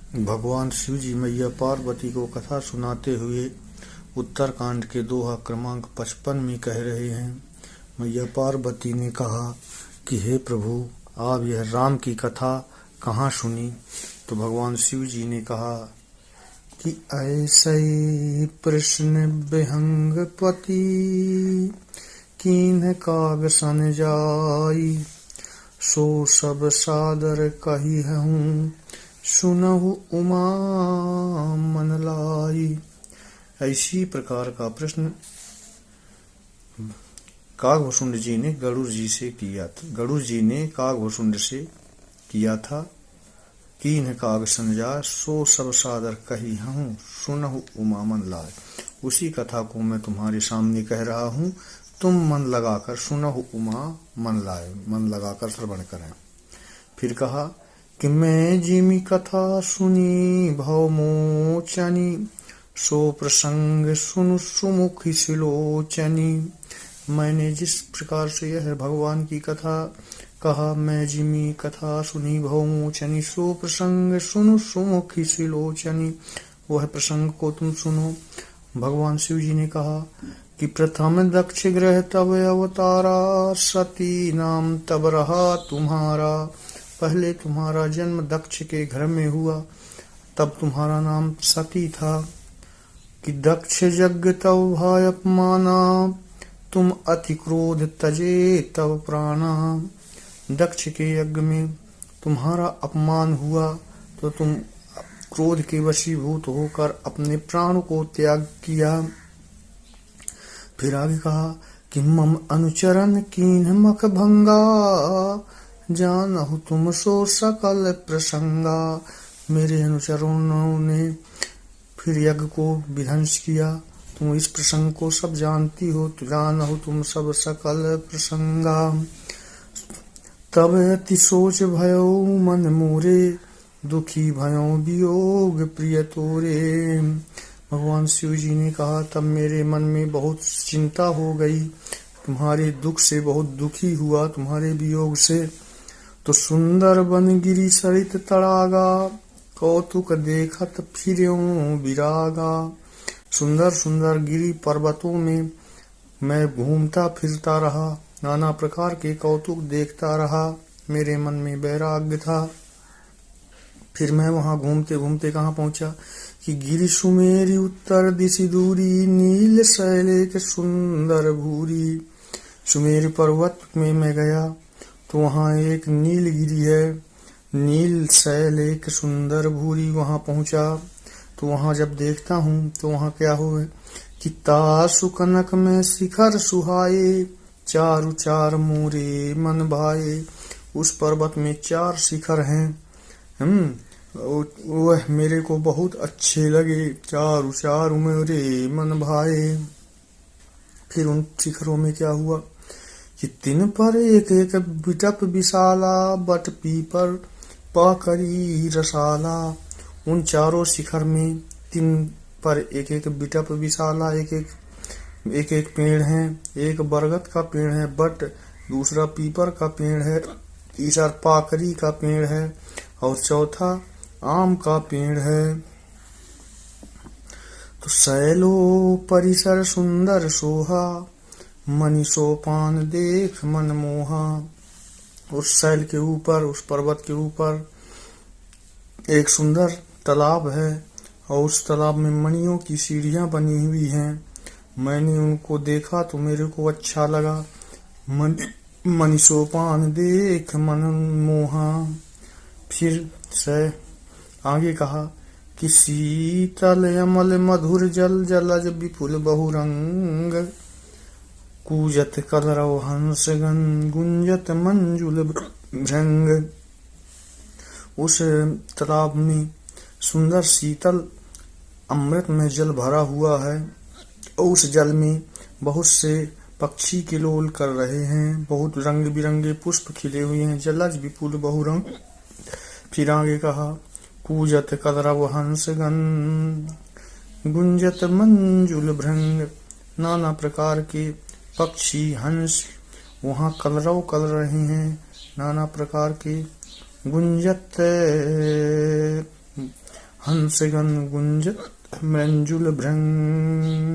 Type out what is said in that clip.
भगवान शिव जी मैया पार्वती को कथा सुनाते हुए उत्तरकांड के दोहा क्रमांक 55 में कह रहे हैं। मैया पार्वती ने कहा कि हे प्रभु, आप यह राम की कथा कहाँ सुनी? तो भगवान शिव जी ने कहा कि ऐसे प्रश्न विहंगपति कीन्ह काग सन जाई, सो सब सादर कही हूँ सुनहु उमा मन लाई। ऐसी प्रकार का प्रश्न कागभुसुंड जी ने गरुड़ जी से किया था। गरुड़ जी ने कागभुसुंड से किया था। कीन्ह काग सन जाय, सो सब सादर कही हूँ सुनहु उमा मन लाय। उसी कथा को मैं तुम्हारे सामने कह रहा हूँ, तुम मन लगाकर सुनहु उमा मन लाए, मन लगाकर श्रवण करें। फिर कहा कि मैं जिमी कथा सुनी भवमोचनी, सो प्रसंग सुन सुमुखी सिलोचनी। मैंने जिस प्रकार से यह भगवान की कथा कहा, मैं जिमी कथा सुनी भवमोचनी, सो प्रसंग सुन सुमुखी सिलोचनी, वह प्रसंग को तुम सुनो। भगवान शिव जी ने कहा कि प्रथम दक्ष ग्रह तब अवतारा, सती नाम तब रहा तुम्हारा। पहले तुम्हारा जन्म दक्ष के घर में हुआ, तब तुम्हारा नाम सती था। कि दक्ष यज्ञ तब भाय अपमाना, तुम अति क्रोध तजे तब प्राणा। दक्ष के यज्ञ में तुम्हारा अपमान हुआ तो तुम क्रोध के वशीभूत होकर अपने प्राण को त्याग किया। फिर आगे कहा कि मम अनुचरण कीन्ह मख भंगा, जानहु तुम सो सकल प्रसंगा। मेरे अनुचरों ने फिर यज्ञ को विध्वंस किया, तुम इस प्रसंग को सब जानती हो। तो जानहु तुम सब सकल प्रसंगा। तब अति सोच भयो मन मोरे, दुखी भयो वियोग प्रिय तोरे। भगवान शिव जी ने कहा, तब मेरे मन में बहुत चिंता हो गई, तुम्हारे दुख से बहुत दुखी हुआ, तुम्हारे वियोग से। तो सुंदर वन गिरी सरित तड़ागा, कौतुक देखत फिर्यों विरागा। सुंदर सुंदर गिरी पर्वतों में मैं घूमता फिरता रहा, नाना प्रकार के कौतुक देखता रहा, मेरे मन में वैराग्य था। फिर मैं वहां घूमते घूमते कहाँ पहुंचा कि गिरि सुमेरी उत्तर दिशि दूरी, नील शैलेख सुंदर भूरी। सुमेर पर्वत में मैं गया तो वहां एक नीलगिरी है, नील शैलेख सुंदर भूरी। वहां पहुंचा तो वहां जब देखता हूँ तो वहां क्या हुआ कि तासु कनक में शिखर सुहाए, चारु चार मोरे मन भाए। उस पर्वत में 4 शिखर हैं, वह मेरे को बहुत अच्छे लगे, चारु चार मोरे मन भाए। फिर उन शिखरों में क्या हुआ कि 3 पर एक एक बिटप विशाला, बट पीपर पाकरी रसाला। उन 4 शिखर में 3 पर एक एक बिटप विशाला, एक एक पेड़ है। एक बरगद का पेड़ है बट, दूसरा पीपर का पेड़ है, तीसरा पाकरी का पेड़ है और चौथा आम का पेड़ है। तो शैलो परिसर सुंदर सोहा, मणि सोपान देख मन मोहा। उस शैल के ऊपर, उस पर्वत के ऊपर एक सुंदर तालाब है और उस तालाब में मणियों की सीढ़ियां बनी हुई हैं। मैंने उनको देखा तो मेरे को अच्छा लगा। मणि सोपान देख मन मोहा। फिर से आगे कहा कि शीतल अमल मधुर जल, जलज विपुल बहुरंग। कूजत कलरव हंस गन, गुंजत मंजुल भृंग। उस तालाब में सुंदर शीतल अमृत में जल भरा हुआ है और उस जल में बहुत से पक्षी किलोल कर रहे हैं, बहुत रंग बिरंगे पुष्प खिले हुए हैं, जलज विपुल बहुरंग। फिर आगे कहा कूजत कलरव हंस गन, गुंजत मंजुल भृंग। नाना प्रकार के पक्षी हंस वहाँ कलरव कर रहे हैं, नाना प्रकार के गुंजत हंसगन गुंजत मृंजुल भृंग